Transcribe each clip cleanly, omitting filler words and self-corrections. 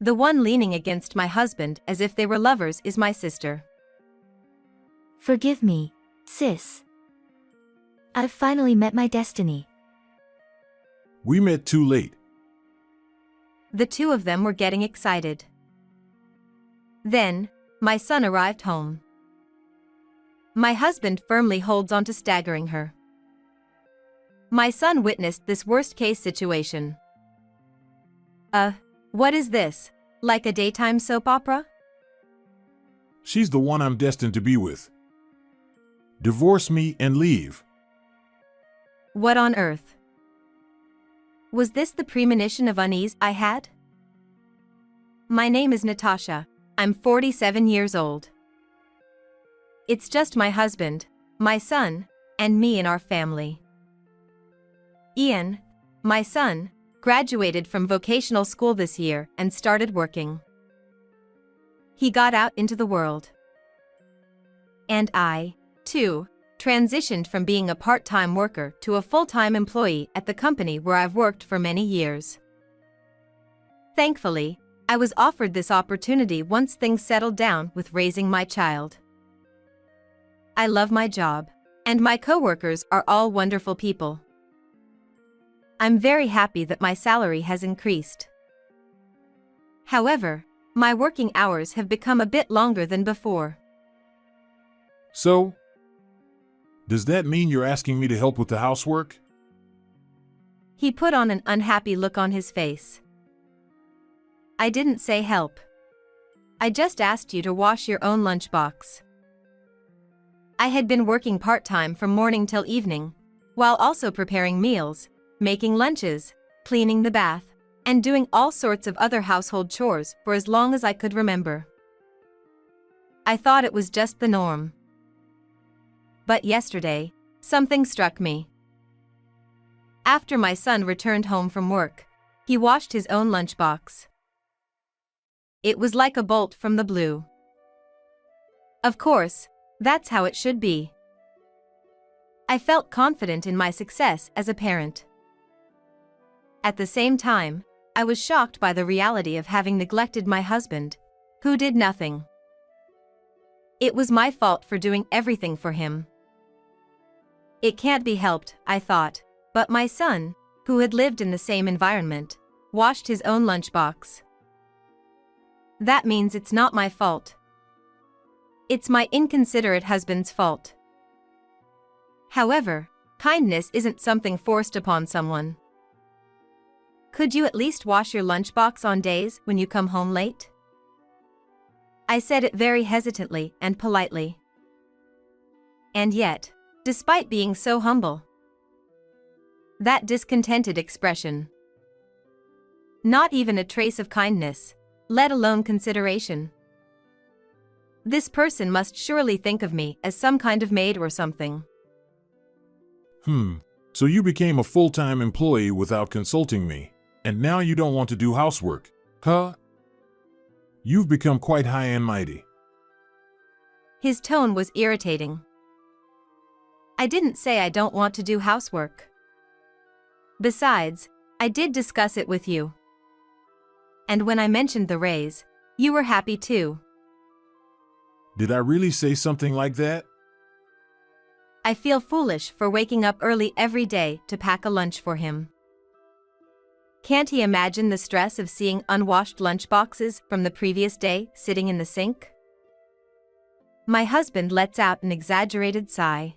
The one leaning against my husband as if they were lovers is my sister. Forgive me, sis. I've finally met my destiny. We met too late. The two of them were getting excited. Then, my son arrived home. My husband firmly holds on to staggering her. My son witnessed this worst-case situation. What is this? Like a daytime soap opera? She's the one I'm destined to be with. Divorce me and leave. What on earth? Was this the premonition of unease I had? My name is Natasha. I'm 47 years old. It's just my husband, my son, and me in our family. Ian, my son, graduated from vocational school this year and started working. He got out into the world. And I, too, transitioned from being a part-time worker to a full-time employee at the company where I've worked for many years. Thankfully, I was offered this opportunity once things settled down with raising my child. I love my job, and my coworkers are all wonderful people. I'm very happy that my salary has increased. However, my working hours have become a bit longer than before. So? Does that mean you're asking me to help with the housework? He put on an unhappy look on his face. I didn't say help. I just asked you to wash your own lunchbox. I had been working part-time from morning till evening, while also preparing meals, making lunches, cleaning the bath, and doing all sorts of other household chores for as long as I could remember. I thought it was just the norm. But yesterday, something struck me. After my son returned home from work, he washed his own lunchbox. It was like a bolt from the blue. Of course, that's how it should be. I felt confident in my success as a parent. At the same time, I was shocked by the reality of having neglected my husband, who did nothing. It was my fault for doing everything for him. It can't be helped, I thought, but my son, who had lived in the same environment, washed his own lunchbox. That means it's not my fault. It's my inconsiderate husband's fault. However, kindness isn't something forced upon someone. Could you at least wash your lunchbox on days when you come home late? I said it very hesitantly and politely. And yet, despite being so humble, that discontented expression, not even a trace of kindness, let alone consideration. This person must surely think of me as some kind of maid or something. So you became a full-time employee without consulting me, and now you don't want to do housework, huh? You've become quite high and mighty. His tone was irritating. I didn't say I don't want to do housework. Besides, I did discuss it with you. And when I mentioned the raise, you were happy too. Did I really say something like that? I feel foolish for waking up early every day to pack a lunch for him. Can't he imagine the stress of seeing unwashed lunchboxes from the previous day sitting in the sink? My husband lets out an exaggerated sigh.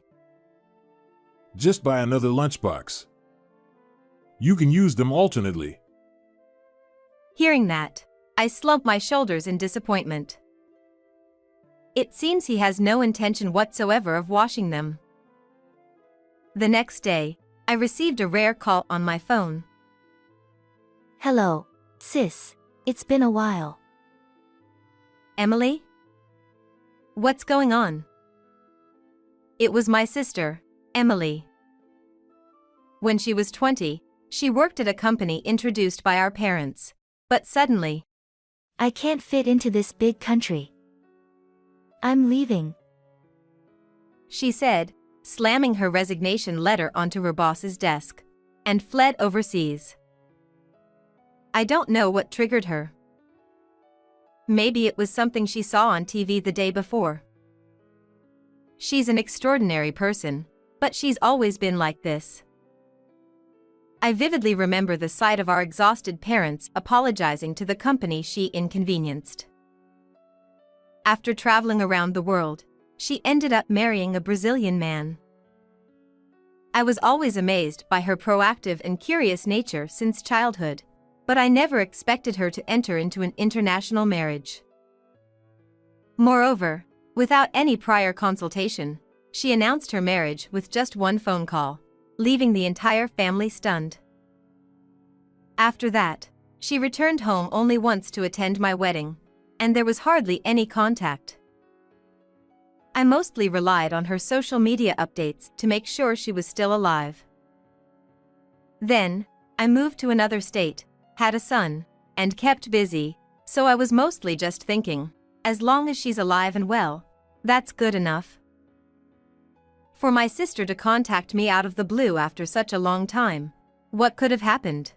Just buy another lunchbox. You can use them alternately. Hearing that, I slump my shoulders in disappointment. It seems he has no intention whatsoever of washing them. The next day, I received a rare call on my phone. Hello, sis. It's been a while. Emily? What's going on? It was my sister, Emily. When she was 20, she worked at a company introduced by our parents, but suddenly, I can't fit into this big country. I'm leaving, she said, slamming her resignation letter onto her boss's desk, and fled overseas. I don't know what triggered her. Maybe it was something she saw on TV the day before. She's an extraordinary person, but she's always been like this. I vividly remember the sight of our exhausted parents apologizing to the company she inconvenienced. After traveling around the world, she ended up marrying a Brazilian man. I was always amazed by her proactive and curious nature since childhood, but I never expected her to enter into an international marriage. Moreover, without any prior consultation, she announced her marriage with just one phone call, leaving the entire family stunned. After that, she returned home only once to attend my wedding, and there was hardly any contact. I mostly relied on her social media updates to make sure she was still alive. Then, I moved to another state, had a son, and kept busy, so I was mostly just thinking, as long as she's alive and well, that's good enough. For my sister to contact me out of the blue after such a long time, what could have happened?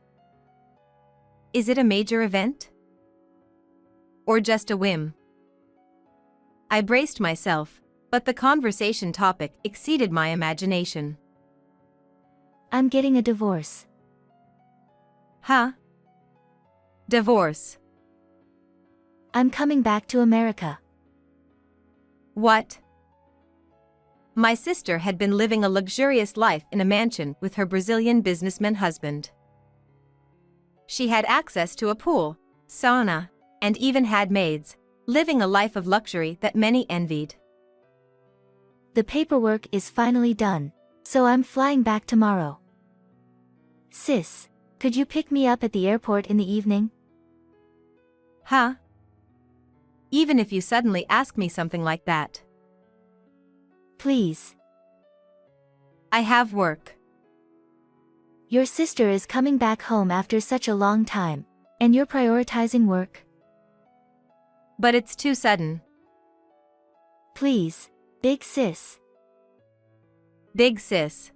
Is it a major event? Or just a whim? I braced myself, but the conversation topic exceeded my imagination. I'm getting a divorce. Huh? Divorce? I'm coming back to America. What? My sister had been living a luxurious life in a mansion with her Brazilian businessman husband. She had access to a pool, sauna, and even had maids, living a life of luxury that many envied. The paperwork is finally done, so I'm flying back tomorrow. Sis, could you pick me up at the airport in the evening? Huh? Even if you suddenly ask me something like that. Please. I have work. Your sister is coming back home after such a long time, and you're prioritizing work? But it's too sudden. Please, big sis. Big sis.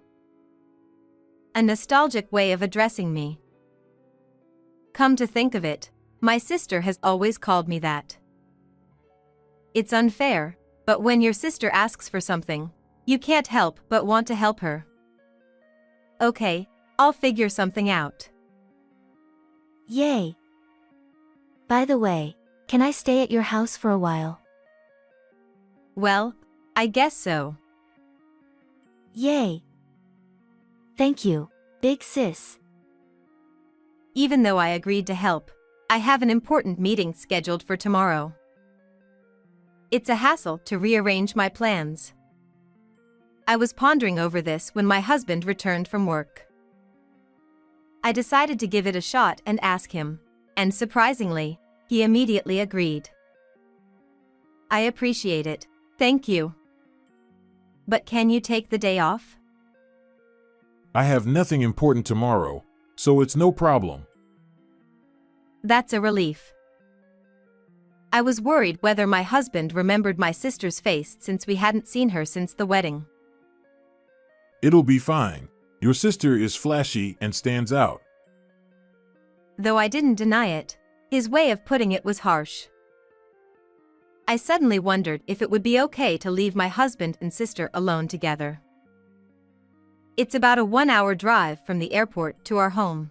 A nostalgic way of addressing me. Come to think of it, my sister has always called me that. It's unfair, but when your sister asks for something, you can't help but want to help her. Okay, I'll figure something out. Yay! By the way, can I stay at your house for a while? Well, I guess so. Yay! Thank you, big sis. Even though I agreed to help, I have an important meeting scheduled for tomorrow. It's a hassle to rearrange my plans. I was pondering over this when my husband returned from work. I decided to give it a shot and ask him, and surprisingly, he immediately agreed. I appreciate it, thank you. But can you take the day off? I have nothing important tomorrow, so it's no problem. That's a relief. I was worried whether my husband remembered my sister's face since we hadn't seen her since the wedding. It'll be fine. Your sister is flashy and stands out. Though I didn't deny it, his way of putting it was harsh. I suddenly wondered if it would be okay to leave my husband and sister alone together. It's about a 1-hour drive from the airport to our home.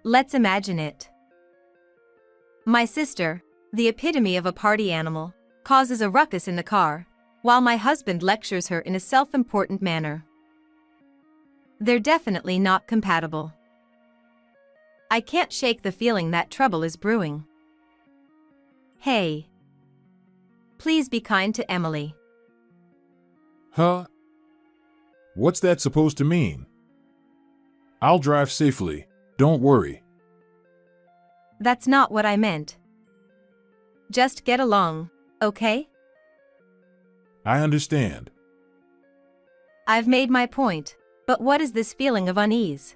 Let's imagine it. My sister, the epitome of a party animal, causes a ruckus in the car, while my husband lectures her in a self-important manner. They're definitely not compatible. I can't shake the feeling that trouble is brewing. Hey. Please be kind to Emily. Huh? What's that supposed to mean? I'll drive safely, don't worry. That's not what I meant. Just get along, okay? I understand. I've made my point, but what is this feeling of unease?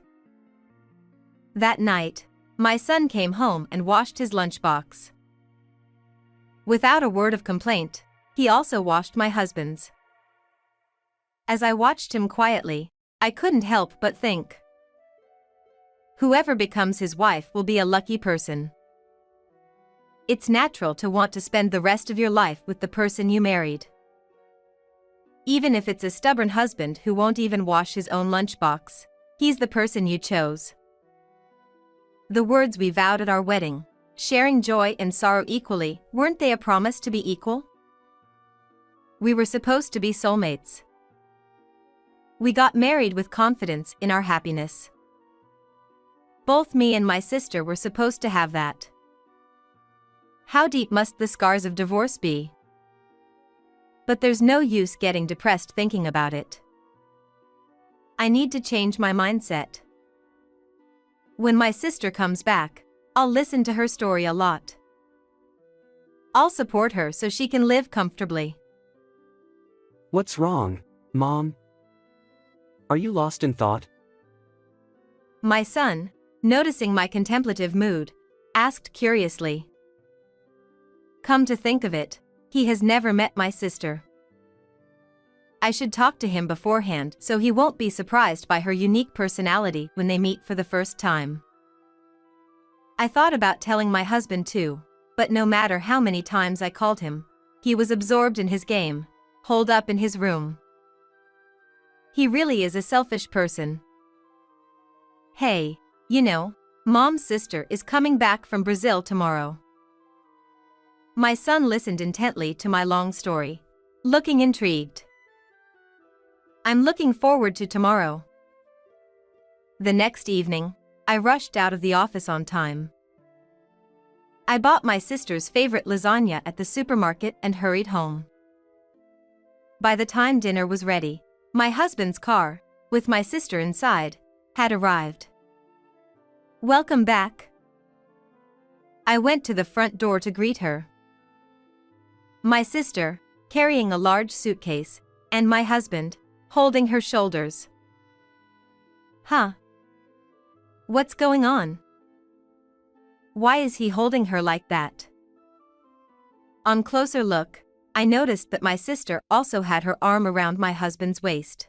That night, my son came home and washed his lunchbox. Without a word of complaint, he also washed my husband's. As I watched him quietly, I couldn't help but think. Whoever becomes his wife will be a lucky person. it's natural to want to spend the rest of your life with the person you married. Even if it's a stubborn husband who won't even wash his own lunchbox, he's the person you chose. The words we vowed at our wedding, sharing joy and sorrow equally, weren't they a promise to be equal? We were supposed to be soulmates. We got married with confidence in our happiness. Both me and my sister were supposed to have that. How deep must the scars of divorce be? But there's no use getting depressed thinking about it. I need to change my mindset. When my sister comes back, I'll listen to her story a lot. I'll support her so she can live comfortably. What's wrong, Mom? Are you lost in thought? My son, noticing my contemplative mood, asked curiously. Come to think of it, he has never met my sister. I should talk to him beforehand so he won't be surprised by her unique personality when they meet for the first time. I thought about telling my husband too, but no matter how many times I called him, he was absorbed in his game, holed up in his room. He really is a selfish person. Hey, you know, Mom's sister is coming back from Brazil tomorrow. My son listened intently to my long story, looking intrigued. I'm looking forward to tomorrow. The next evening, I rushed out of the office on time. I bought my sister's favorite lasagna at the supermarket and hurried home. By the time dinner was ready, my husband's car, with my sister inside, had arrived. Welcome back. I went to the front door to greet her. My sister, carrying a large suitcase, and my husband, holding her shoulders. Huh? What's going on? Why is he holding her like that? On closer look, I noticed that my sister also had her arm around my husband's waist.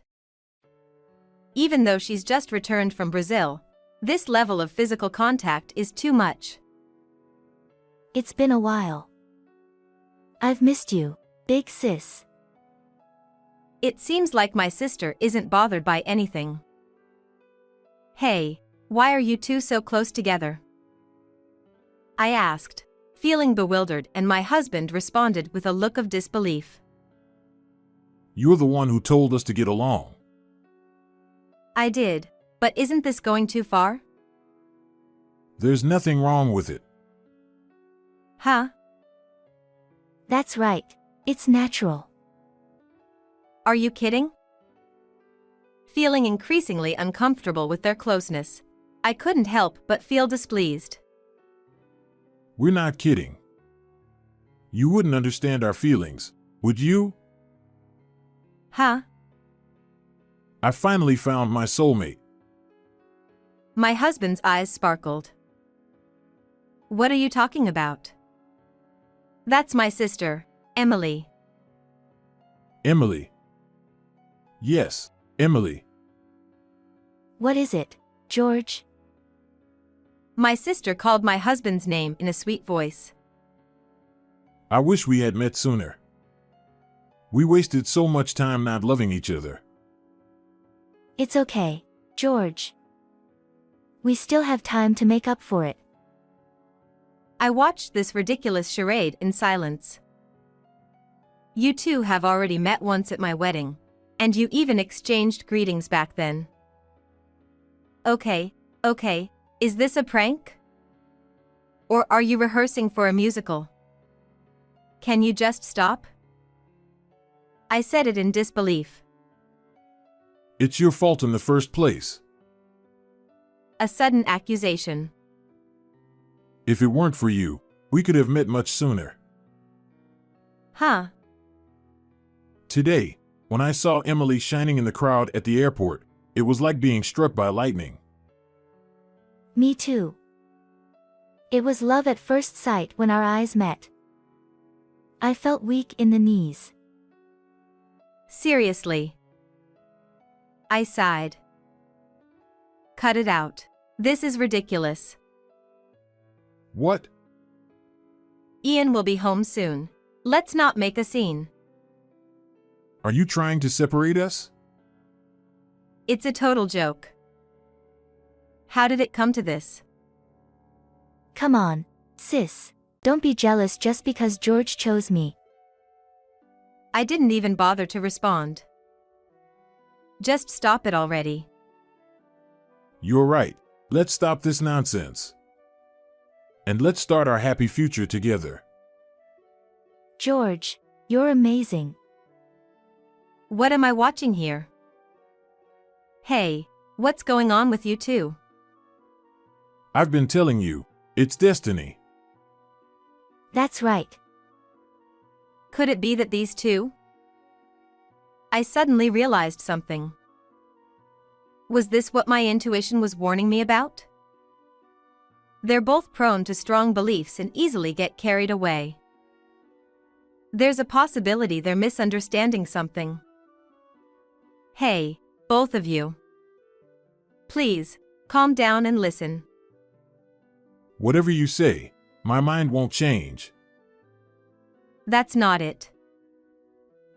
Even though she's just returned from Brazil, this level of physical contact is too much. It's been a while. I've missed you, big sis. It seems like my sister isn't bothered by anything. Hey, why are you two so close together? I asked, feeling bewildered, and my husband responded with a look of disbelief. You're the one who told us to get along. I did, but isn't this going too far? There's nothing wrong with it. Huh? That's right, it's natural. Are you kidding? Feeling increasingly uncomfortable with their closeness, I couldn't help but feel displeased. We're not kidding. You wouldn't understand our feelings, would you? Huh? I finally found my soulmate. My husband's eyes sparkled. What are you talking about? That's my sister, Emily. Emily. Yes, Emily. What is it, George? My sister called my husband's name in a sweet voice. I wish we had met sooner. We wasted so much time not loving each other. It's okay, George. We still have time to make up for it. I watched this ridiculous charade in silence. You two have already met once at my wedding, and you even exchanged greetings back then. Okay, is this a prank? Or are you rehearsing for a musical? Can you just stop? I said it in disbelief. It's your fault in the first place. A sudden accusation. If it weren't for you, we could have met much sooner. Huh? Today, when I saw Emily shining in the crowd at the airport, it was like being struck by lightning. Me too. It was love at first sight when our eyes met. I felt weak in the knees. Seriously. I sighed. Cut it out. This is ridiculous. What? Ian will be home soon. Let's not make a scene. Are you trying to separate us? It's a total joke. How did it come to this? Come on, sis. Don't be jealous just because George chose me. I didn't even bother to respond. Just stop it already. You're right. Let's stop this nonsense. And let's start our happy future together. George, you're amazing. What am I watching here? Hey, what's going on with you two? I've been telling you, it's destiny. That's right. Could it be that these two? I suddenly realized something. Was this what my intuition was warning me about? They're both prone to strong beliefs and easily get carried away. There's a possibility they're misunderstanding something. Hey, both of you. Please, calm down and listen. Whatever you say, my mind won't change. That's not it.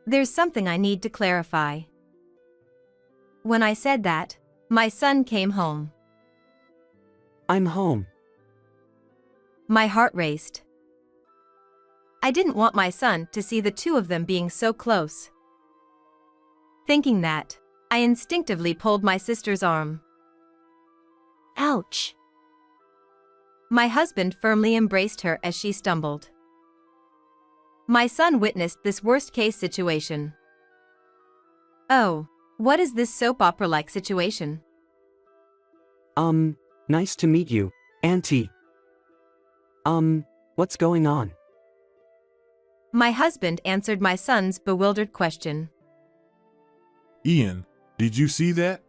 There's something I need to clarify. When I said that, my son came home. I'm home. My heart raced. I didn't want my son to see the two of them being so close. Thinking that, I instinctively pulled my sister's arm. Ouch. My husband firmly embraced her as she stumbled. My son witnessed this worst-case situation. Oh, what is this soap opera-like situation? Nice to meet you, Auntie. What's going on? My husband answered my son's bewildered question. Ian, did you see that?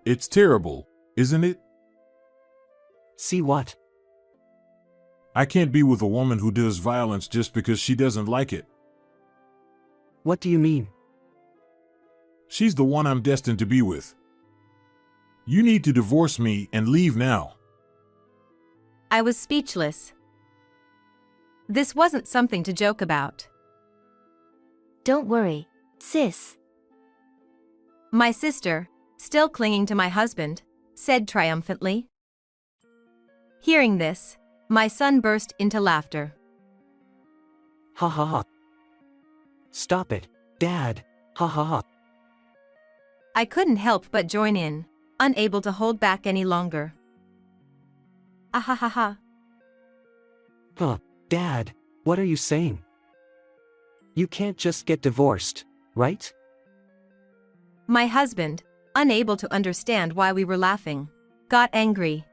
It's terrible, isn't it? See what? I can't be with a woman who does violence just because she doesn't like it. What do you mean? She's the one I'm destined to be with. You need to divorce me and leave now. I was speechless. This wasn't something to joke about. Don't worry, sis. My sister, still clinging to my husband, said triumphantly. Hearing this, my son burst into laughter. Ha ha ha. Stop it, Dad. Ha ha ha. I couldn't help but join in, unable to hold back any longer. Ah ha ha ha. Huh, Dad, what are you saying? You can't just get divorced, right? My husband, unable to understand why we were laughing, got angry.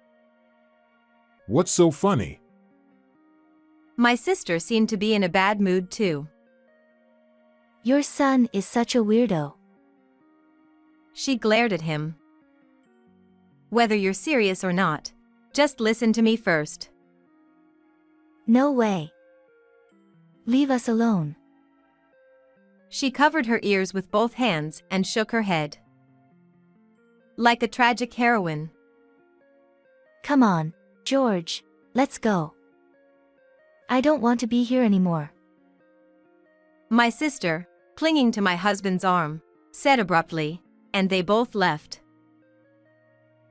What's so funny? My sister seemed to be in a bad mood too. Your son is such a weirdo. She glared at him. Whether you're serious or not, just listen to me first. No way. Leave us alone. She covered her ears with both hands and shook her head. Like a tragic heroine. Come on, George, let's go. I don't want to be here anymore. My sister, clinging to my husband's arm, said abruptly, and they both left.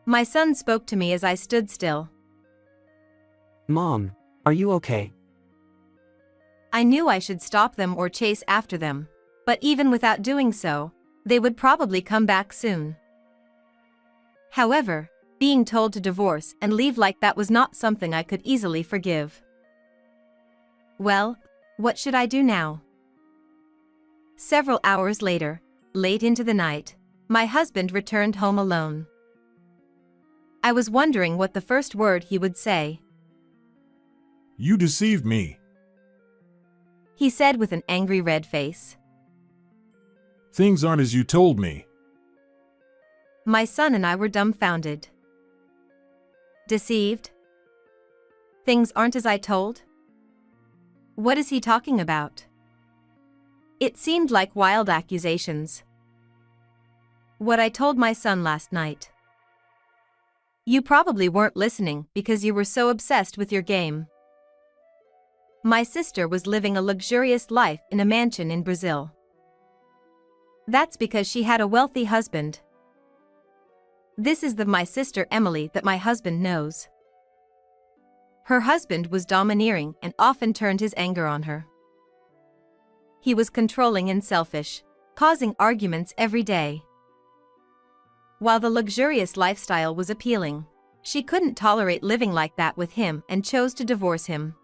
My son spoke to me as I stood still. Mom, are you okay? I knew I should stop them or chase after them, but even without doing so, they would probably come back soon. However, being told to divorce and leave like that was not something I could easily forgive. Well, what should I do now? Several hours later, late into the night, my husband returned home alone. I was wondering what the first word he would say. You deceived me. He said with an angry red face. Things aren't as you told me. My son and I were dumbfounded. Deceived? Things aren't as I told? What is he talking about? It seemed like wild accusations. What I told my son last night. You probably weren't listening because you were so obsessed with your game. My sister was living a luxurious life in a mansion in Brazil. That's because she had a wealthy husband. This is my sister Emily that my husband knows. Her husband was domineering and often turned his anger on her. He was controlling and selfish, causing arguments every day. While the luxurious lifestyle was appealing, she couldn't tolerate living like that with him and chose to divorce him.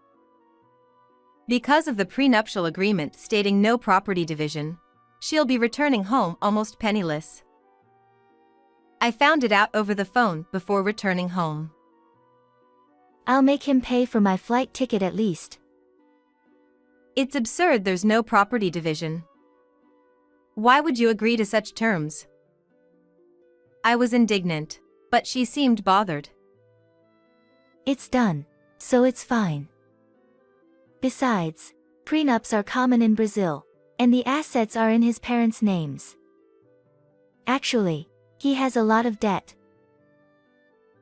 Because of the prenuptial agreement stating no property division, she'll be returning home almost penniless. I found it out over the phone before returning home. I'll make him pay for my flight ticket at least. It's absurd there's no property division. Why would you agree to such terms? I was indignant, but she seemed bothered. It's done, so it's fine. Besides, prenups are common in Brazil, and the assets are in his parents' names. Actually, he has a lot of debt.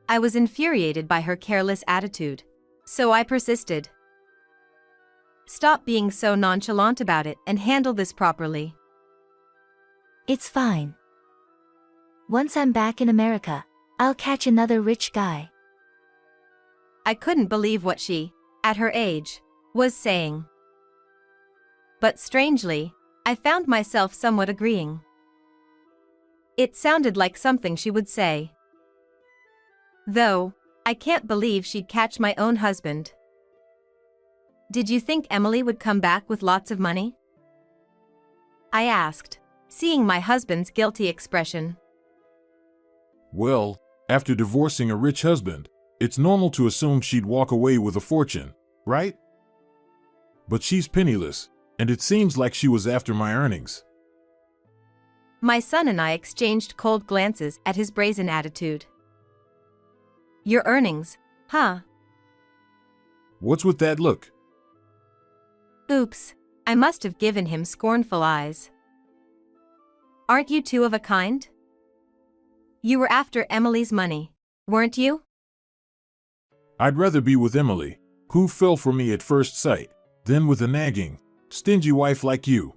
I was infuriated by her careless attitude, so I persisted. Stop being so nonchalant about it and handle this properly. It's fine. Once I'm back in America, I'll catch another rich guy. I couldn't believe what she, at her age, was saying. But strangely, I found myself somewhat agreeing. It sounded like something she would say. Though, I can't believe she'd catch my own husband. Did you think Emily would come back with lots of money? I asked, seeing my husband's guilty expression. Well, after divorcing a rich husband, it's normal to assume she'd walk away with a fortune, right? But she's penniless, and it seems like she was after my earnings. My son and I exchanged cold glances at his brazen attitude. Your earnings, huh? What's with that look? Oops, I must have given him scornful eyes. Aren't you two of a kind? You were after Emily's money, weren't you? I'd rather be with Emily, who fell for me at first sight, than with a nagging, stingy wife like you.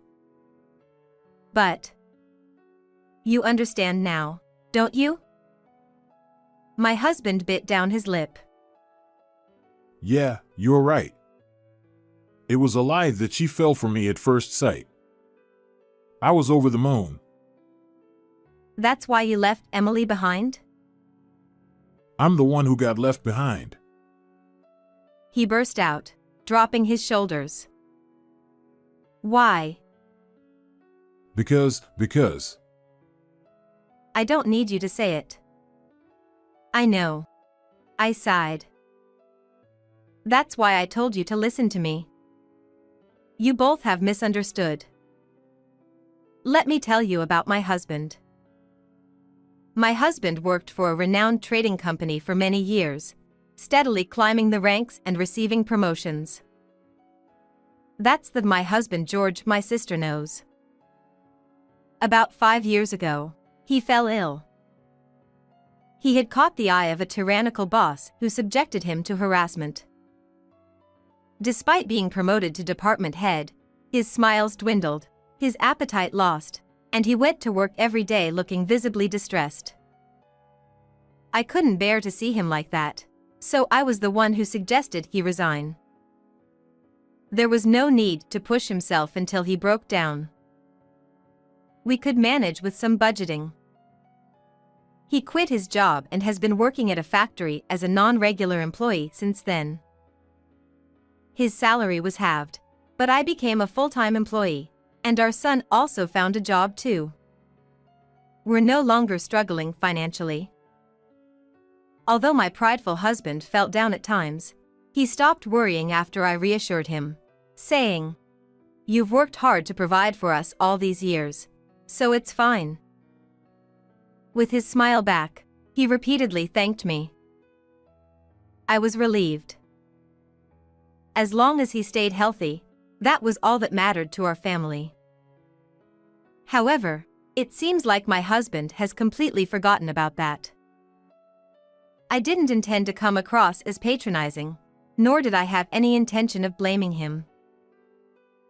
But you understand now, don't you? My husband bit down his lip. Yeah, you're right. It was a lie that she fell for me at first sight. I was over the moon. That's why you left Emily behind? I'm the one who got left behind. He burst out, dropping his shoulders. Why? Because. I don't need you to say it. I know. I sighed. That's why I told you to listen to me. You both have misunderstood. Let me tell you about my husband. My husband worked for a renowned trading company for many years, steadily climbing the ranks and receiving promotions. That's my husband George, my sister knows. About 5 years ago, he fell ill. He had caught the eye of a tyrannical boss who subjected him to harassment. Despite being promoted to department head, his smiles dwindled, his appetite lost, and he went to work every day looking visibly distressed. I couldn't bear to see him like that, so I was the one who suggested he resign. There was no need to push himself until he broke down. We could manage with some budgeting. He quit his job and has been working at a factory as a non-regular employee since then. His salary was halved, but I became a full-time employee, and our son also found a job too. We're no longer struggling financially. Although my prideful husband felt down at times, he stopped worrying after I reassured him, saying, "You've worked hard to provide for us all these years, so it's fine." With his smile back, he repeatedly thanked me. I was relieved. As long as he stayed healthy, that was all that mattered to our family. However, it seems like my husband has completely forgotten about that. I didn't intend to come across as patronizing, nor did I have any intention of blaming him.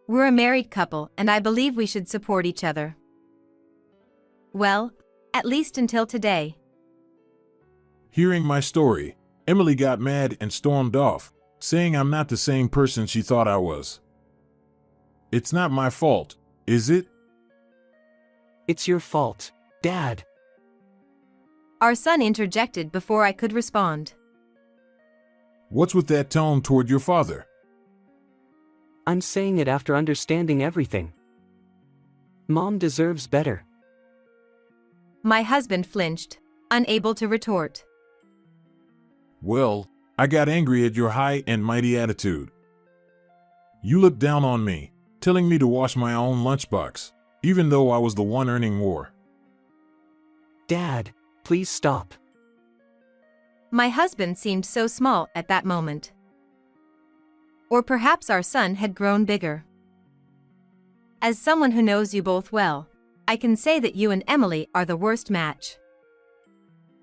We're a married couple and I believe we should support each other. Well, at least until today. Hearing my story, Emily got mad and stormed off, saying I'm not the same person she thought I was. It's not my fault, is it? It's your fault, Dad. Our son interjected before I could respond. What's with that tone toward your father? I'm saying it after understanding everything. Mom deserves better. My husband flinched, unable to retort. Well, I got angry at your high and mighty attitude. You looked down on me, telling me to wash my own lunchbox, even though I was the one earning more. Dad, please stop. My husband seemed so small at that moment. Or perhaps our son had grown bigger. As someone who knows you both well, I can say that you and Emily are the worst match.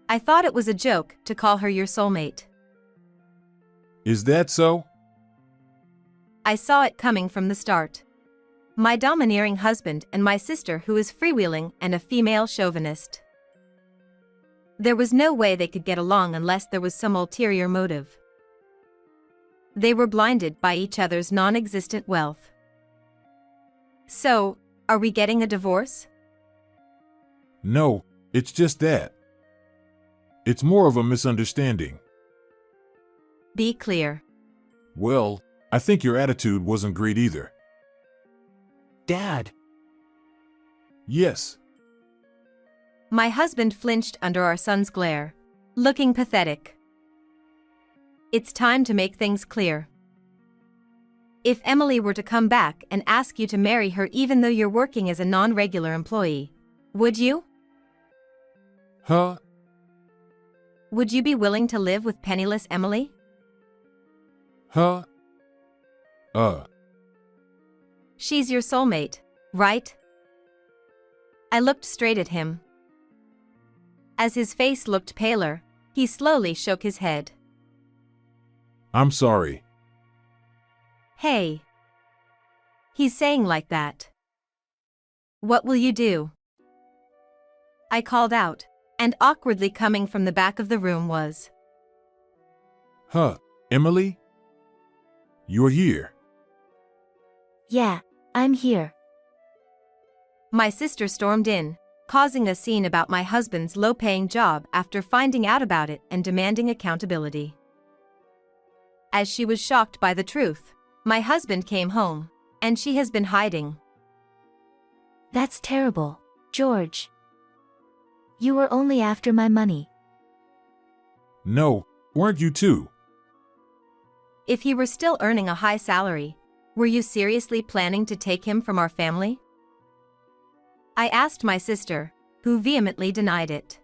I thought it was a joke to call her your soulmate. Is that so? I saw it coming from the start. My domineering husband and my sister who is freewheeling and a female chauvinist. There was no way they could get along unless there was some ulterior motive. They were blinded by each other's non-existent wealth. So, are we getting a divorce? No, it's just that. It's more of a misunderstanding. Be clear. Well, I think your attitude wasn't great either. Dad. Yes. My husband flinched under our son's glare, looking pathetic. It's time to make things clear. If Emily were to come back and ask you to marry her even though you're working as a non-regular employee, would you? Huh? Would you be willing to live with penniless Emily? Huh? She's your soulmate, right? I looked straight at him. As his face looked paler, he slowly shook his head. I'm sorry. Hey. He's saying like that. What will you do? I called out, and awkwardly coming from the back of the room was, Huh, Emily? You're here. Yeah, I'm here. My sister stormed in, causing a scene about my husband's low-paying job after finding out about it and demanding accountability. As she was shocked by the truth, my husband came home, and she has been hiding. That's terrible, George. You were only after my money. No, weren't you too? If he were still earning a high salary, were you seriously planning to take him from our family? I asked my sister, who vehemently denied it.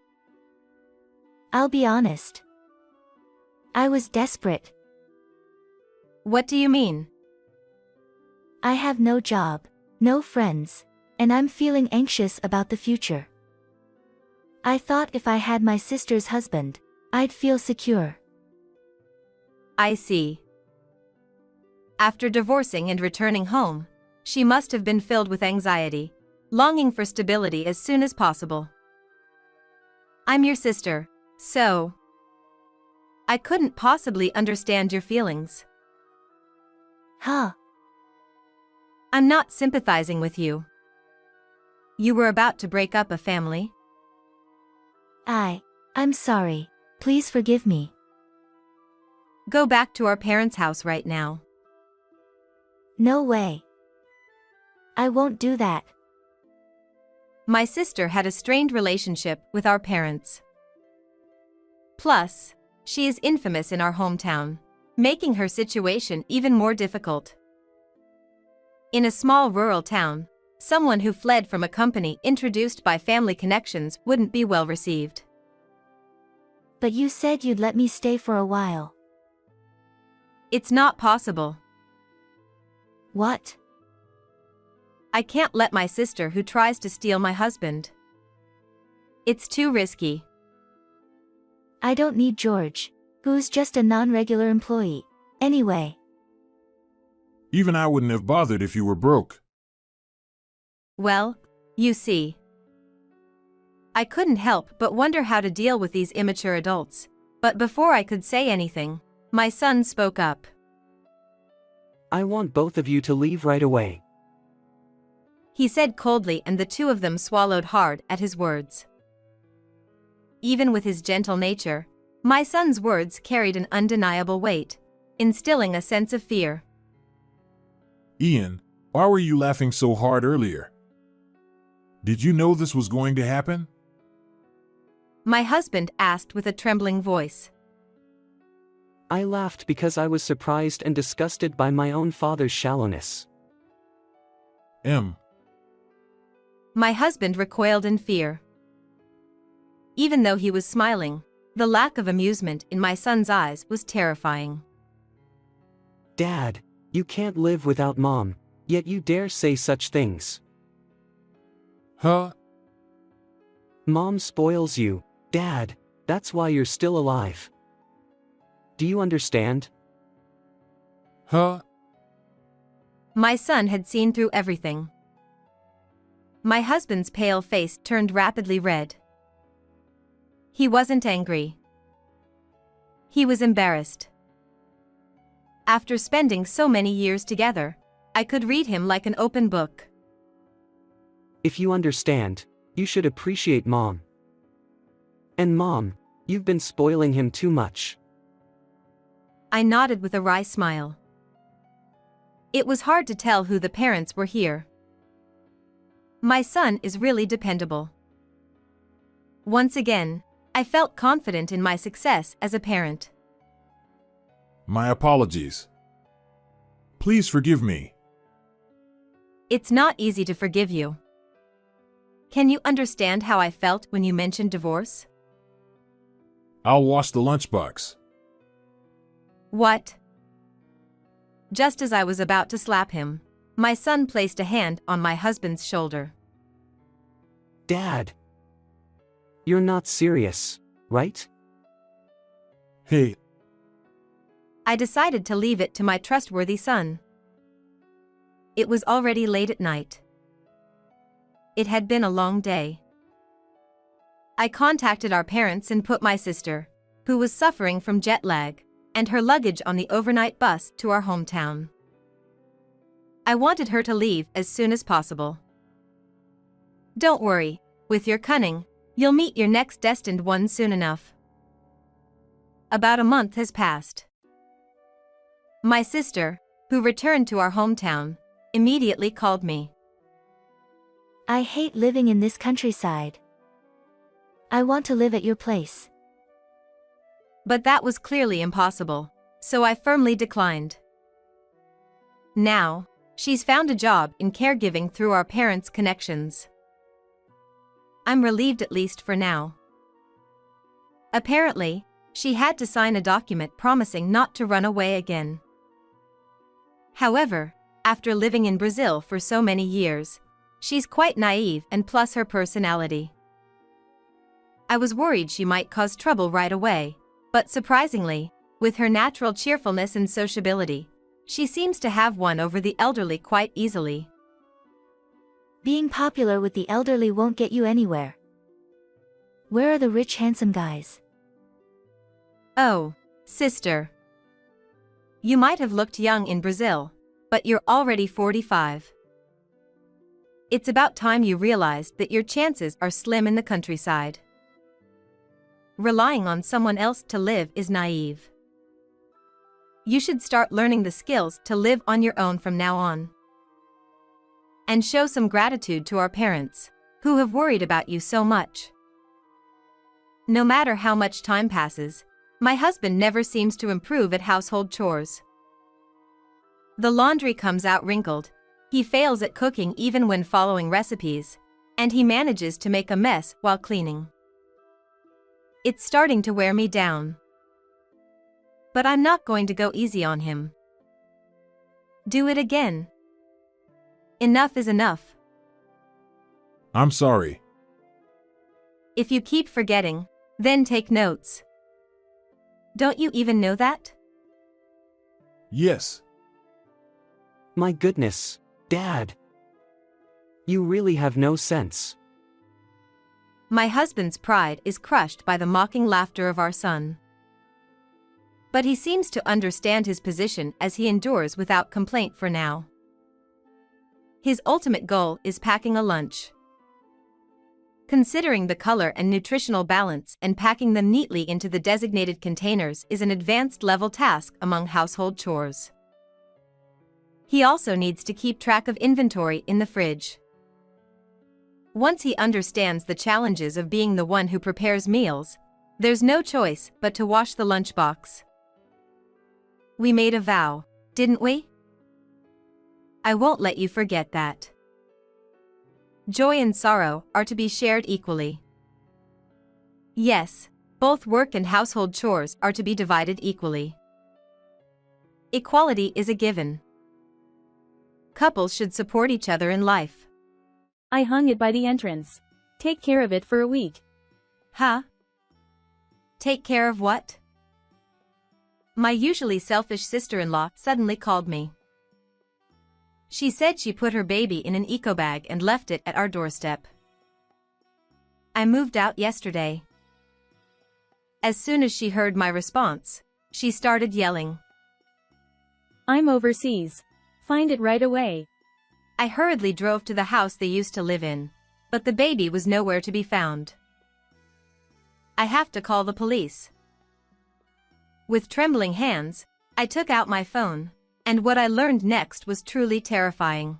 I'll be honest. I was desperate. What do you mean? I have no job, no friends, and I'm feeling anxious about the future. I thought if I had my sister's husband, I'd feel secure. I see. After divorcing and returning home, she must have been filled with anxiety, longing for stability as soon as possible. I'm your sister, so I couldn't possibly understand your feelings. Huh? I'm not sympathizing with you. You were about to break up a family. I'm sorry. Please forgive me. Go back to our parents' house right now. No way. I won't do that. My sister had a strained relationship with our parents. Plus, she is infamous in our hometown, making her situation even more difficult. In a small rural town, someone who fled from a company introduced by family connections wouldn't be well received. But you said you'd let me stay for a while. It's not possible. What? I can't let my sister who tries to steal my husband. It's too risky. I don't need George, who's just a non-regular employee. Anyway, Even I wouldn't have bothered if you were broke. Well, you see. I couldn't help but wonder how to deal with these immature adults. But before I could say anything, my son spoke up. I want both of you to leave right away. He said coldly, and the two of them swallowed hard at his words. Even with his gentle nature, my son's words carried an undeniable weight, instilling a sense of fear. Ian, why were you laughing so hard earlier? Did you know this was going to happen? My husband asked with a trembling voice. I laughed because I was surprised and disgusted by my own father's shallowness. My husband recoiled in fear. Even though he was smiling, the lack of amusement in my son's eyes was terrifying. Dad, you can't live without Mom, yet you dare say such things. Huh? Mom spoils you, Dad, that's why you're still alive. Do you understand? Huh? My son had seen through everything. My husband's pale face turned rapidly red. He wasn't angry. He was embarrassed. After spending so many years together, I could read him like an open book. If you understand, you should appreciate Mom. And Mom, you've been spoiling him too much. I nodded with a wry smile. It was hard to tell who the parents were here. My son is really dependable. Once again, I felt confident in my success as a parent. My apologies. Please forgive me. It's not easy to forgive you. Can you understand how I felt when you mentioned divorce? I'll wash the lunchbox. What? Just as I was about to slap him, my son placed a hand on my husband's shoulder. Dad! You're not serious, right? Hey, I decided to leave it to my trustworthy son. It was already late at night. It had been a long day. I contacted our parents and put my sister, who was suffering from jet lag, and her luggage on the overnight bus to our hometown. I wanted her to leave as soon as possible. Don't worry, with your cunning, you'll meet your next destined one soon enough. About a month has passed. My sister, who returned to our hometown, immediately called me. I hate living in this countryside. I want to live at your place. But that was clearly impossible, so I firmly declined. Now, she's found a job in caregiving through our parents' connections. I'm relieved, at least for now. Apparently, she had to sign a document promising not to run away again. However, after living in Brazil for so many years, she's quite naive, and plus her personality. I was worried she might cause trouble right away, but surprisingly, with her natural cheerfulness and sociability, she seems to have won over the elderly quite easily. Being popular with the elderly won't get you anywhere. Where are the rich, handsome guys? Oh, sister. You might have looked young in Brazil, but you're already 45. It's about time you realized that your chances are slim in the countryside. Relying on someone else to live is naive. You should start learning the skills to live on your own from now on. And show some gratitude to our parents, who have worried about you so much. No matter how much time passes, my husband never seems to improve at household chores. The laundry comes out wrinkled, he fails at cooking even when following recipes, and he manages to make a mess while cleaning. It's starting to wear me down. But I'm not going to go easy on him. Do it again. Enough is enough. I'm sorry. If you keep forgetting, then take notes. Don't you even know that? Yes. My goodness, Dad. You really have no sense. My husband's pride is crushed by the mocking laughter of our son. But he seems to understand his position as he endures without complaint for now. His ultimate goal is packing a lunch. Considering the color and nutritional balance and packing them neatly into the designated containers is an advanced level task among household chores. He also needs to keep track of inventory in the fridge. Once he understands the challenges of being the one who prepares meals, there's no choice but to wash the lunchbox. We made a vow, didn't we? I won't let you forget that. Joy and sorrow are to be shared equally. Yes, both work and household chores are to be divided equally. Equality is a given. Couples should support each other in life. I hung it by the entrance. Take care of it for a week. Huh? Take care of what? My usually selfish sister-in-law suddenly called me. She said she put her baby in an eco bag and left it at our doorstep. I moved out yesterday. As soon as she heard my response, she started yelling. I'm overseas. Find it right away. I hurriedly drove to the house they used to live in, but the baby was nowhere to be found. I have to call the police. With trembling hands, I took out my phone, and what I learned next was truly terrifying.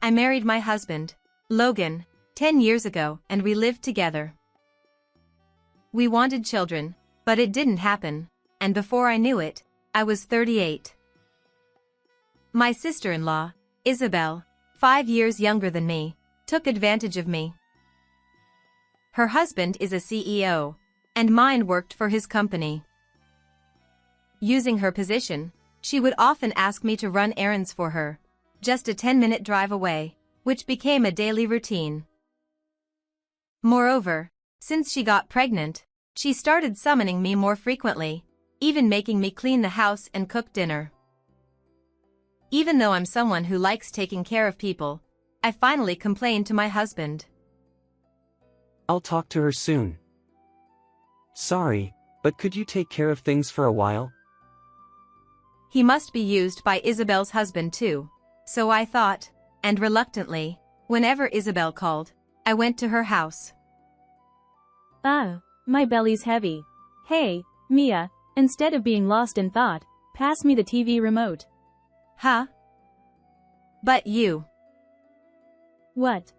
I married my husband, Logan, 10 years ago, and we lived together. We wanted children, but it didn't happen, and before I knew it, I was 38. My sister-in-law, Isabel, 5 years younger than me, took advantage of me. Her husband is a CEO, and mine worked for his company. Using her position, she would often ask me to run errands for her, just a 10-minute drive away, which became a daily routine. Moreover, since she got pregnant, she started summoning me more frequently, even making me clean the house and cook dinner. Even though I'm someone who likes taking care of people, I finally complained to my husband. I'll talk to her soon. Sorry, but could you take care of things for a while? He must be used by Isabel's husband too, so I thought, and reluctantly, whenever Isabel called, I went to her house. Ah, my belly's heavy. Hey, Mia, instead of being lost in thought, pass me the TV remote. Huh? But you. What?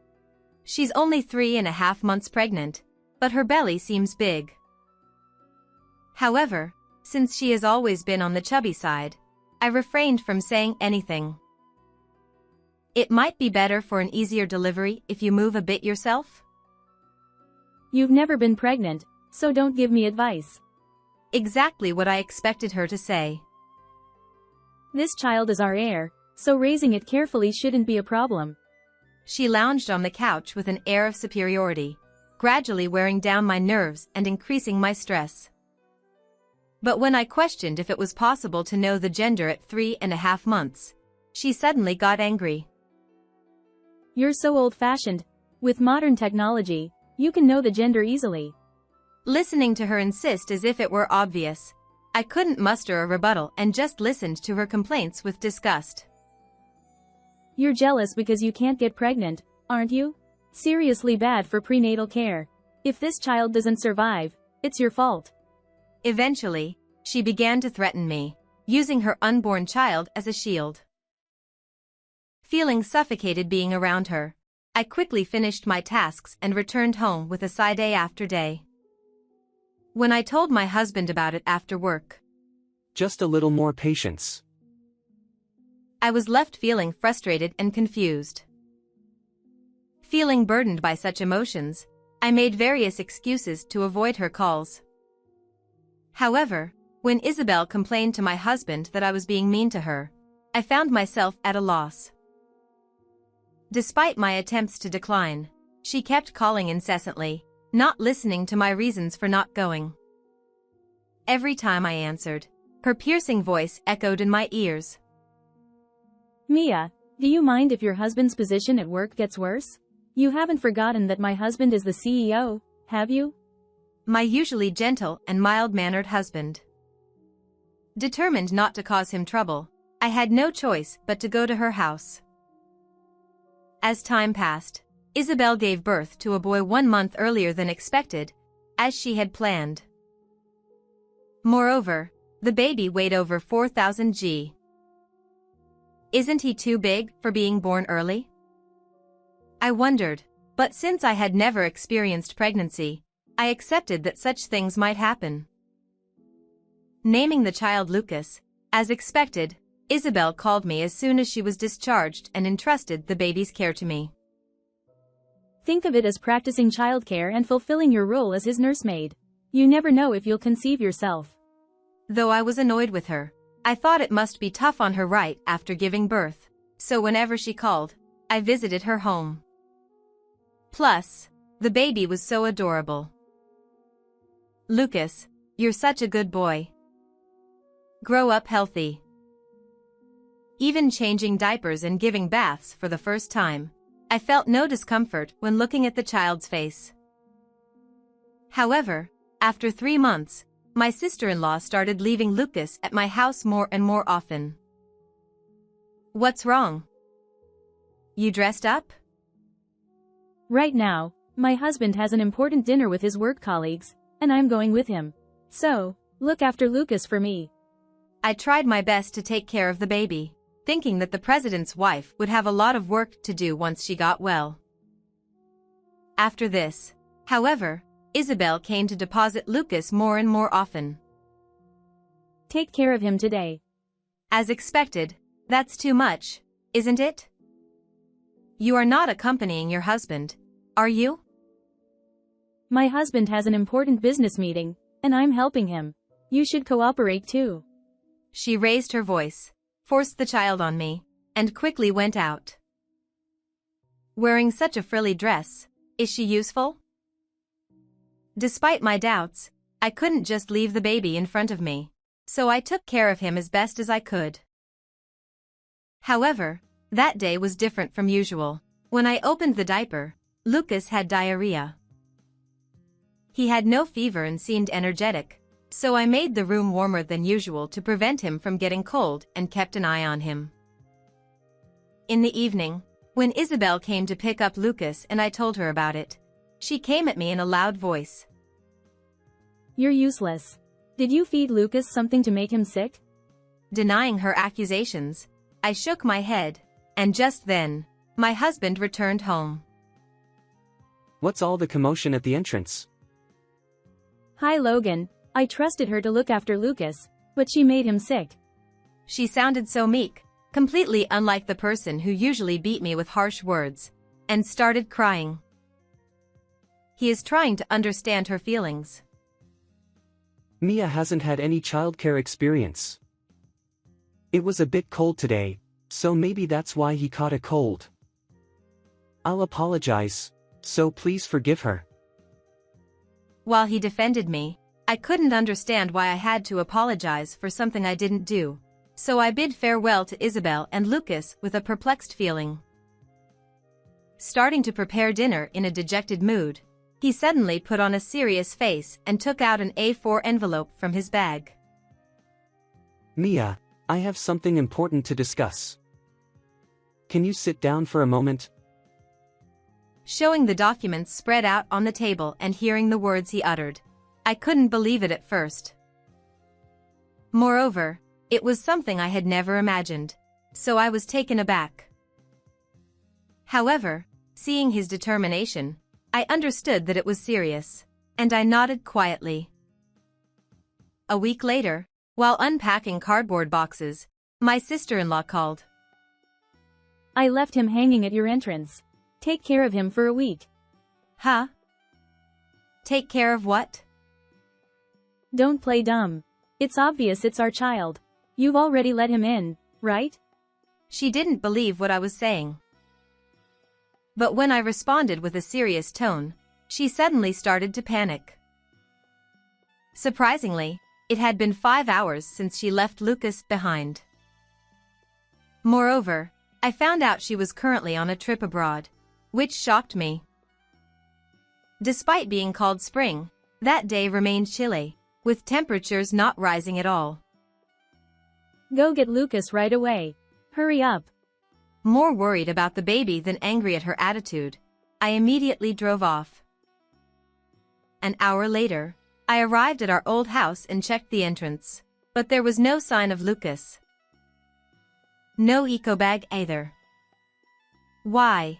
She's only 3.5 months pregnant, but her belly seems big. However, since she has always been on the chubby side, I refrained from saying anything. It might be better for an easier delivery if you move a bit yourself. You've never been pregnant, so don't give me advice. Exactly what I expected her to say. This child is our heir, so raising it carefully shouldn't be a problem. She lounged on the couch with an air of superiority, gradually wearing down my nerves and increasing my stress. But when I questioned if it was possible to know the gender at 3.5 months, she suddenly got angry. You're so old-fashioned. With modern technology, you can know the gender easily. Listening to her insist as if it were obvious, I couldn't muster a rebuttal and just listened to her complaints with disgust. You're jealous because you can't get pregnant, aren't you? Seriously bad for prenatal care. If this child doesn't survive, it's your fault. Eventually, she began to threaten me, using her unborn child as a shield. Feeling suffocated being around her, I quickly finished my tasks and returned home with a sigh day after day. When I told my husband about it after work, Just a little more patience. I was left feeling frustrated and confused. Feeling burdened by such emotions, I made various excuses to avoid her calls. However, when Isabel complained to my husband that I was being mean to her, I found myself at a loss. Despite my attempts to decline, she kept calling incessantly, not listening to my reasons for not going. Every time I answered, Her piercing voice echoed in my ears. Mia, do you mind if your husband's position at work gets worse? You haven't forgotten that my husband is the CEO, have you? My usually gentle and mild-mannered husband. Determined not to cause him trouble, I had no choice but to go to her house. As time passed, Isabel gave birth to a boy 1 month earlier than expected, as she had planned. Moreover, the baby weighed over 4,000 g. Isn't he too big for being born early? I wondered, but since I had never experienced pregnancy, I accepted that such things might happen. Naming the child Lucas, as expected, Isabel called me as soon as she was discharged and entrusted the baby's care to me. Think of it as practicing childcare and fulfilling your role as his nursemaid. You never know if you'll conceive yourself. Though I was annoyed with her, I thought it must be tough on her right after giving birth, so whenever she called, I visited her home. Plus, the baby was so adorable. Lucas, you're such a good boy. Grow up healthy. Even changing diapers and giving baths for the first time, I felt no discomfort when looking at the child's face. However, after 3 months, my sister-in-law started leaving Lucas at my house more and more often. What's wrong? You dressed up? Right now, my husband has an important dinner with his work colleagues, and I'm going with him. So, look after Lucas for me. I tried my best to take care of the baby, thinking that the president's wife would have a lot of work to do once she got well. After this, however, Isabel came to deposit Lucas more and more often. Take care of him today. As expected, that's too much, isn't it? You are not accompanying your husband, are you? My husband has an important business meeting, and I'm helping him. You should cooperate too. She raised her voice, forced the child on me, and quickly went out. Wearing such a frilly dress, is she useful? Despite my doubts, I couldn't just leave the baby in front of me, so I took care of him as best as I could. However, that day was different from usual. When I opened the diaper, Lucas had diarrhea. He had no fever and seemed energetic, so I made the room warmer than usual to prevent him from getting cold and kept an eye on him. In the evening, when Isabel came to pick up Lucas and I told her about it, she came at me in a loud voice. You're useless. Did you feed Lucas something to make him sick? Denying her accusations, I shook my head, and just then, my husband returned home. What's all the commotion at the entrance? Hi Logan, I trusted her to look after Lucas, but she made him sick. She sounded so meek, completely unlike the person who usually beat me with harsh words, and started crying. He is trying to understand her feelings. Mia hasn't had any childcare experience. It was a bit cold today, so maybe that's why he caught a cold. I'll apologize, so please forgive her. While he defended me, I couldn't understand why I had to apologize for something I didn't do, so I bid farewell to Isabel and Lucas with a perplexed feeling. Starting to prepare dinner in a dejected mood, he suddenly put on a serious face and took out an A4 envelope from his bag. Mia, I have something important to discuss. Can you sit down for a moment? Showing the documents spread out on the table and hearing the words he uttered, I couldn't believe it at first. Moreover, it was something I had never imagined, so I was taken aback. However, seeing his determination, I understood that it was serious, and I nodded quietly. A week later, while unpacking cardboard boxes, my sister-in-law called. I left him hanging at your entrance. Take care of him for a week. Huh? Take care of what? Don't play dumb. It's obvious it's our child. You've already let him in, right? She didn't believe what I was saying. But when I responded with a serious tone, she suddenly started to panic. Surprisingly, It had been 5 hours since she left Lucas behind. Moreover, I found out she was currently on a trip abroad, which shocked me. Despite being called spring, that day remained chilly, with temperatures not rising at all. Go get Lucas right away. Hurry up. More worried about the baby than angry at her attitude, I immediately drove off. An hour later, I arrived at our old house and checked the entrance, but there was no sign of Lucas. No eco bag either. Why?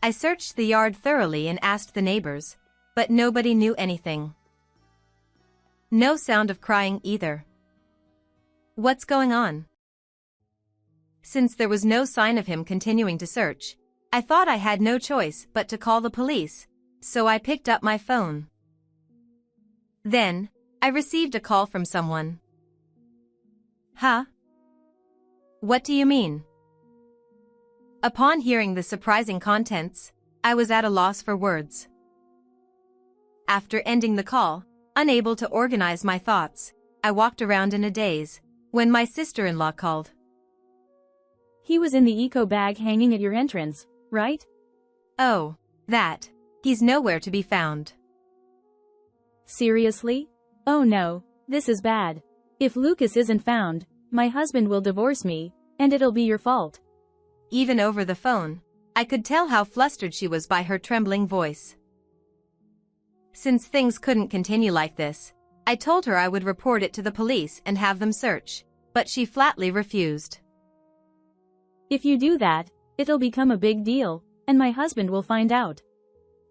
I searched the yard thoroughly and asked the neighbors, but nobody knew anything. No sound of crying either. What's going on? Since there was no sign of him continuing to search, I thought I had no choice but to call the police, so I picked up my phone. Then, I received a call from someone. Huh? What do you mean? Upon hearing the surprising contents, I was at a loss for words. After ending the call, unable to organize my thoughts, I walked around in a daze, when my sister-in-law called. He was in the eco bag hanging at your entrance, right? Oh, that. He's nowhere to be found. Seriously? Oh no, this is bad. If Lucas isn't found, my husband will divorce me, and it'll be your fault. Even over the phone, I could tell how flustered she was by her trembling voice. Since things couldn't continue like this, I told her I would report it to the police and have them search, but she flatly refused. If you do that, it'll become a big deal, and my husband will find out.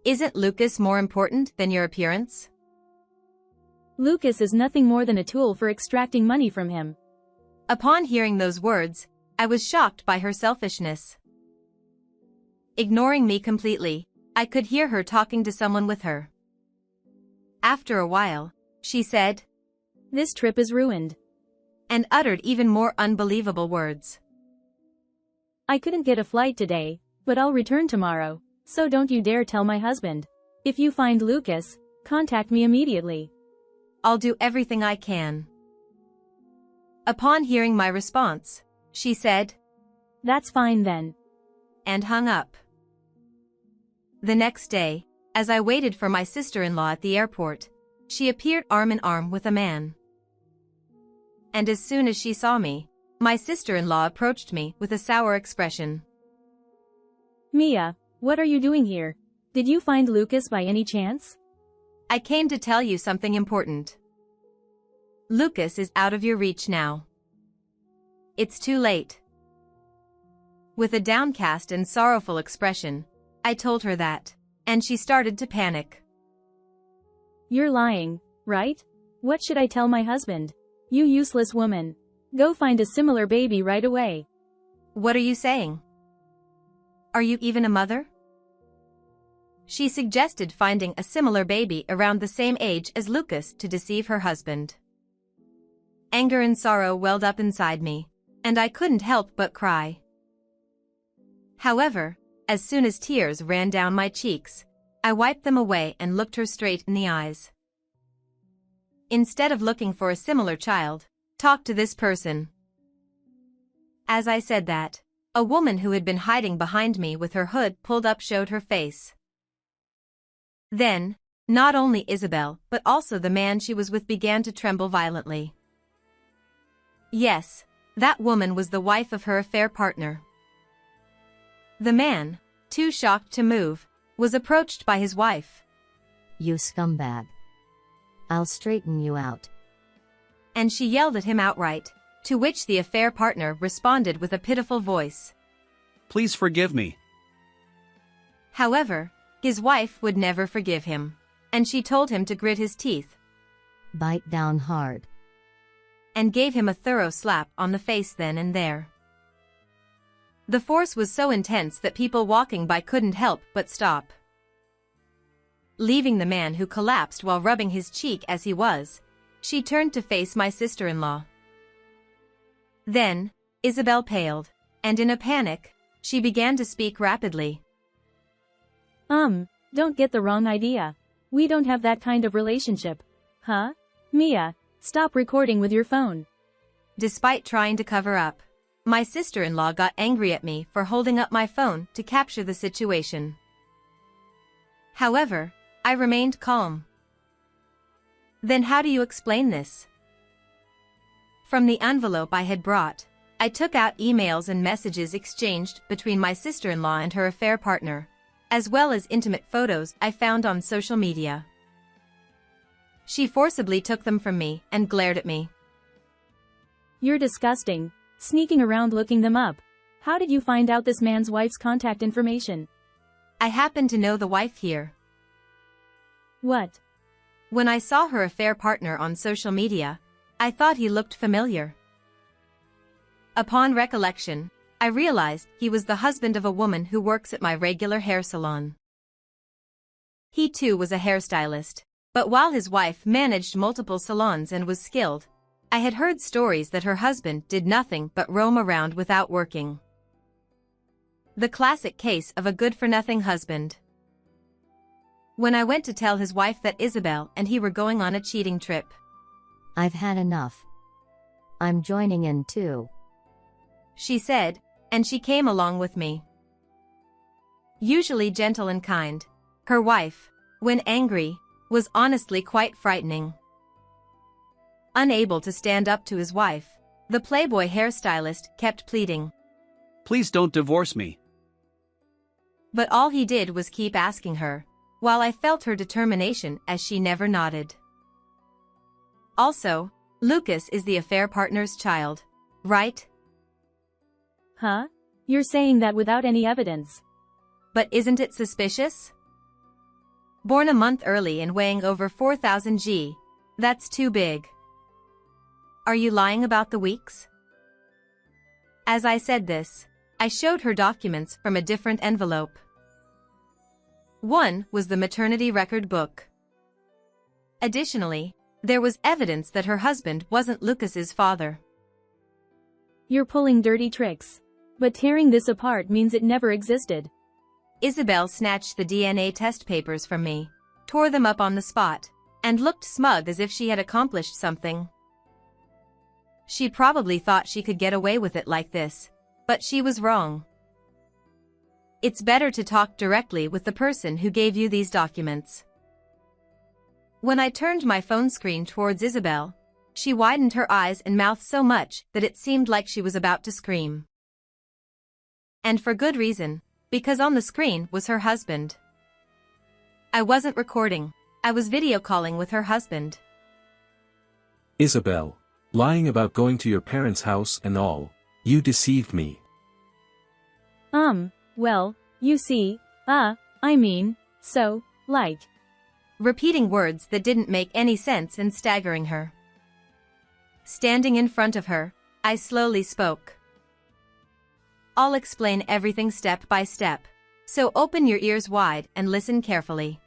Isn't Lucas more important than your appearance? Lucas is nothing more than a tool for extracting money from him. Upon hearing those words, I was shocked by her selfishness. Ignoring me completely, I could hear her talking to someone with her. After a while, she said, "This trip is ruined," and uttered even more unbelievable words. "I couldn't get a flight today, but I'll return tomorrow, so don't you dare tell my husband. If you find Lucas, contact me immediately." I'll do everything I can. Upon hearing my response, she said, "That's fine then," and hung up. The next day, as I waited for my sister-in-law at the airport, she appeared arm in arm with a man. And as soon as she saw me, my sister-in-law approached me with a sour expression. "Mia, what are you doing here? Did you find Lucas by any chance?" I came to tell you something important. Lucas is out of your reach now. It's too late. With a downcast and sorrowful expression, I told her that, and she started to panic. "You're lying, right? What should I tell my husband? You useless woman. Go find a similar baby right away." What are you saying? Are you even a mother? She suggested finding a similar baby around the same age as Lucas to deceive her husband. Anger and sorrow welled up inside me, and I couldn't help but cry. However, as soon as tears ran down my cheeks, I wiped them away and looked her straight in the eyes. Instead of looking for a similar child, talk to this person. As I said that, a woman who had been hiding behind me with her hood pulled up showed her face. Then, not only Isabel but also the man she was with began to tremble violently. Yes, that woman was the wife of her affair partner. The man, too shocked to move, was approached by his wife. "You scumbag. I'll straighten you out." And she yelled at him outright, to which the affair partner responded with a pitiful voice. "Please forgive me." However, his wife would never forgive him, and she told him to grit his teeth. "Bite down hard." And gave him a thorough slap on the face then and there. The force was so intense that people walking by couldn't help but stop. Leaving the man who collapsed while rubbing his cheek as he was, she turned to face my sister-in-law. Then, Isabel paled, and in a panic, she began to speak rapidly. Don't get the wrong idea. We don't have that kind of relationship. Huh? Mia, stop recording with your phone. Despite trying to cover up, my sister-in-law got angry at me for holding up my phone to capture the situation. However, I remained calm. Then how do you explain this? From the envelope I had brought, I took out emails and messages exchanged between my sister-in-law and her affair partner, as well as intimate photos I found on social media. She forcibly took them from me and glared at me. You're disgusting, sneaking around looking them up. How did you find out this man's wife's contact information? I happen to know the wife here. What? When I saw her affair partner on social media, I thought he looked familiar. Upon recollection, I realized he was the husband of a woman who works at my regular hair salon. He too was a hairstylist, but while his wife managed multiple salons and was skilled, I had heard stories that her husband did nothing but roam around without working. The classic case of a good-for-nothing husband. When I went to tell his wife that Isabel and he were going on a cheating trip, I've had enough. I'm joining in too. she said, and she came along with me. Usually gentle and kind, her wife, when angry, was honestly quite frightening. Unable to stand up to his wife, the Playboy hairstylist kept pleading. Please don't divorce me. But all he did was keep asking her, while I felt her determination as she never nodded. Also, Lucas is the affair partner's child, right? Huh? You're saying that without any evidence. But isn't it suspicious? Born a month early and weighing over 4,000 g, that's too big. Are you lying about the weeks? As I said this, I showed her documents from a different envelope. One was the maternity record book. Additionally, there was evidence that her husband wasn't Lucas's father. You're pulling dirty tricks. But tearing this apart means it never existed. Isabel snatched the DNA test papers from me, tore them up on the spot, and looked smug as if she had accomplished something. She probably thought she could get away with it like this, but she was wrong. It's better to talk directly with the person who gave you these documents. When I turned my phone screen towards Isabel, she widened her eyes and mouth so much that it seemed like she was about to scream. And for good reason, because on the screen was her husband. I wasn't recording, I was video calling with her husband. Isabel, lying about going to your parents' house and all, you deceived me. Well, you see, Repeating words that didn't make any sense and staggering her. Standing in front of her, I slowly spoke. I'll explain everything step by step, so open your ears wide and listen carefully.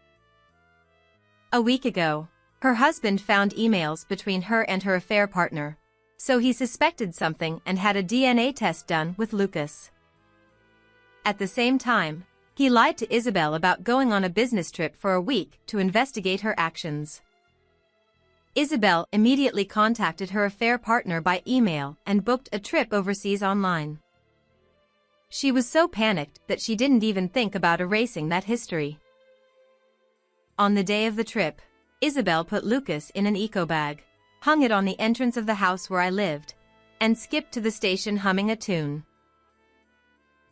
A week ago, her husband found emails between her and her affair partner, so he suspected something and had a DNA test done with Lucas. At the same time, he lied to Isabel about going on a business trip for a week to investigate her actions. Isabel immediately contacted her affair partner by email and booked a trip overseas online. She was so panicked that she didn't even think about erasing that history. On the day of the trip, Isabel put Lucas in an eco bag, hung it on the entrance of the house where I lived, and skipped to the station humming a tune.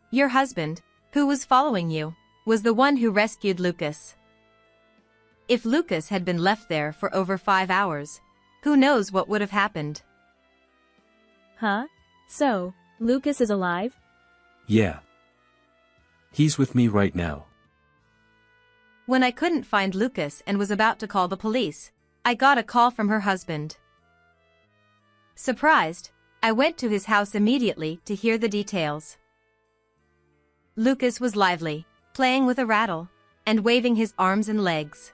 Your husband, who was following you, was the one who rescued Lucas. If Lucas had been left there for over 5 hours, who knows what would have happened? Huh? So, Lucas is alive? Yeah. He's with me right now. When I couldn't find Lucas and was about to call the police, I got a call from her husband. Surprised, I went to his house immediately to hear the details. Lucas was lively, playing with a rattle, and waving his arms and legs.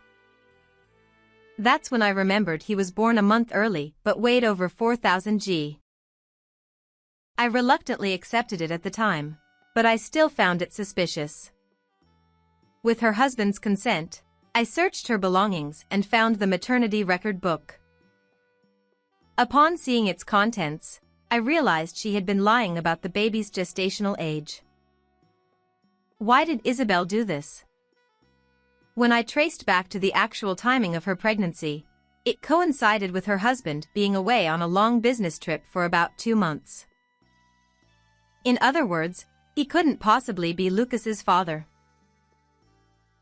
That's when I remembered he was born a month early but weighed over 4,000 g. I reluctantly accepted it at the time, but I still found it suspicious. With her husband's consent, I searched her belongings and found the maternity record book. Upon seeing its contents, I realized she had been lying about the baby's gestational age. Why did Isabel do this? When I traced back to the actual timing of her pregnancy, it coincided with her husband being away on a long business trip for about 2 months. In other words, he couldn't possibly be Lucas's father.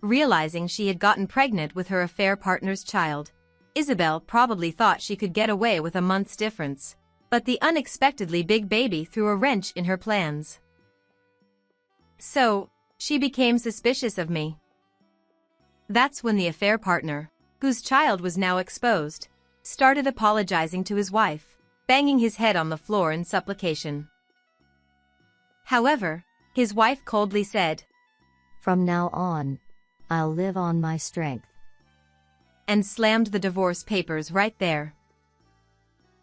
Realizing she had gotten pregnant with her affair partner's child, Isabel probably thought she could get away with a month's difference, but the unexpectedly big baby threw a wrench in her plans. So, she became suspicious of me. That's when the affair partner, whose child was now exposed, started apologizing to his wife, banging his head on the floor in supplication. However, his wife coldly said, From now on, I'll live on my strength. And slammed the divorce papers right there.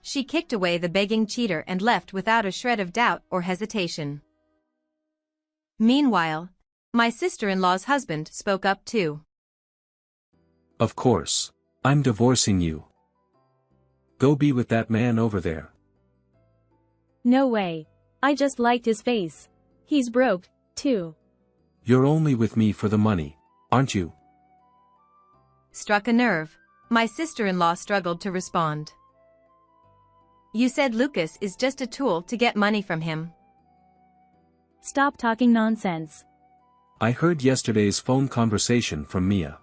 She kicked away the begging cheater and left without a shred of doubt or hesitation. Meanwhile, my sister-in-law's husband spoke up too. Of course. I'm divorcing you. Go be with that man over there. No way. I just liked his face. He's broke, too. You're only with me for the money, aren't you? Struck a nerve, my sister-in-law struggled to respond. You said Lucas is just a tool to get money from him. Stop talking nonsense. I heard yesterday's phone conversation from Mia.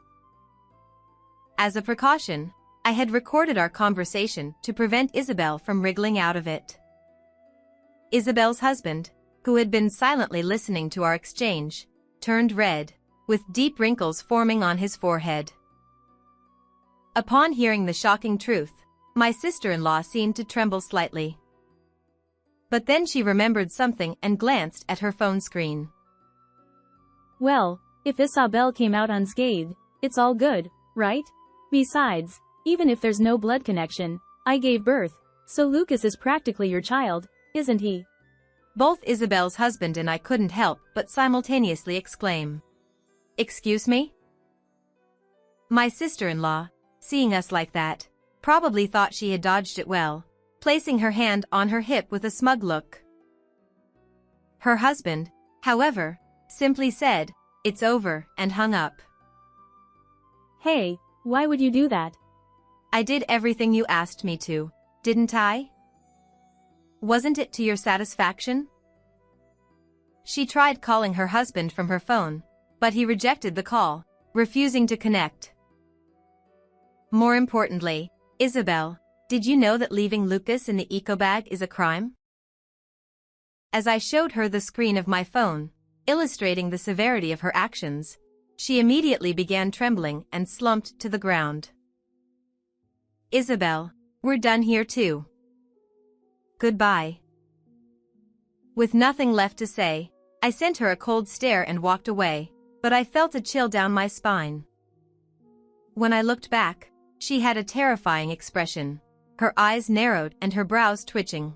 As a precaution, I had recorded our conversation to prevent Isabel from wriggling out of it. Isabel's husband, who had been silently listening to our exchange, turned red, with deep wrinkles forming on his forehead. Upon hearing the shocking truth, my sister-in-law seemed to tremble slightly. But then she remembered something and glanced at her phone screen. Well, if Isabel came out unscathed, it's all good, right? Besides, even if there's no blood connection, I gave birth, so Lucas is practically your child, isn't he? Both Isabel's husband and I couldn't help but simultaneously exclaim. Excuse me? My sister-in-law, seeing us like that, probably thought she had dodged it well, placing her hand on her hip with a smug look. Her husband, however, simply said, "It's over," and hung up. Hey, why would you do that? I did everything you asked me to, didn't I? Wasn't it to your satisfaction? She tried calling her husband from her phone, but he rejected the call, refusing to connect. More importantly, Isabel, did you know that leaving Lucas in the eco-bag is a crime? As I showed her the screen of my phone, illustrating the severity of her actions, she immediately began trembling and slumped to the ground. Isabel, we're done here too. Goodbye. With nothing left to say, I sent her a cold stare and walked away, but I felt a chill down my spine. When I looked back, she had a terrifying expression, her eyes narrowed and her brows twitching.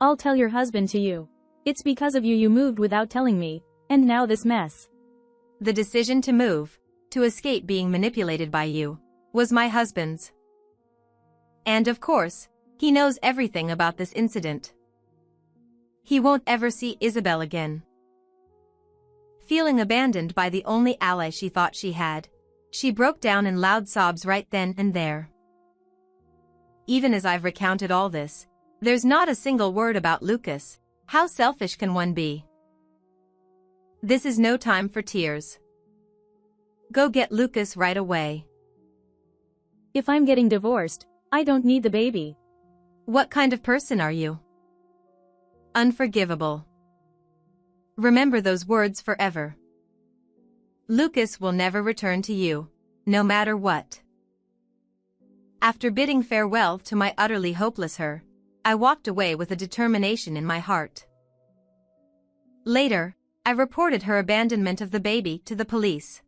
I'll tell your husband to you. It's because of you you moved without telling me, and now this mess. The decision to move, to escape being manipulated by you, was my husband's. And of course, he knows everything about this incident. He won't ever see Isabel again. Feeling abandoned by the only ally she thought she had, she broke down in loud sobs right then and there. Even as I've recounted all this, there's not a single word about Lucas. How selfish can one be? This is no time for tears. Go get Lucas right away. If I'm getting divorced, I don't need the baby. What kind of person are you? Unforgivable. Remember those words forever. Lucas will never return to you, no matter what. After bidding farewell to my utterly hopeless her, I walked away with a determination in my heart. Later, I reported her abandonment of the baby to the police.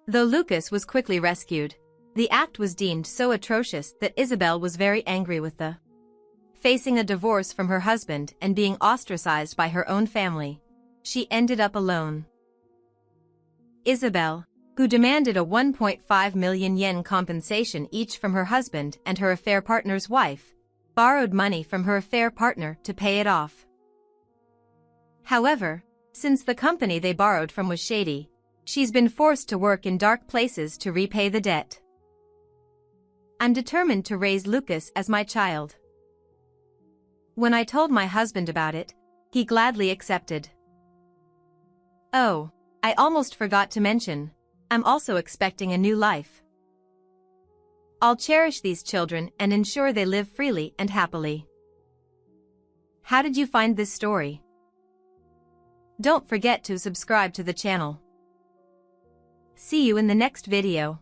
Though Lucas was quickly rescued, the act was deemed so atrocious that Isabel was very angry with the facing a divorce from her husband and being ostracized by her own family. She ended up alone. Isabel, who demanded a 1.5 million yen compensation each from her husband and her affair partner's wife, borrowed money from her affair partner to pay it off. However, since the company they borrowed from was shady, she's been forced to work in dark places to repay the debt. I'm determined to raise Lucas as my child. When I told my husband about it, he gladly accepted. Oh, I almost forgot to mention, I'm also expecting a new life. I'll cherish these children and ensure they live freely and happily. How did you find this story? Don't forget to subscribe to the channel. See you in the next video.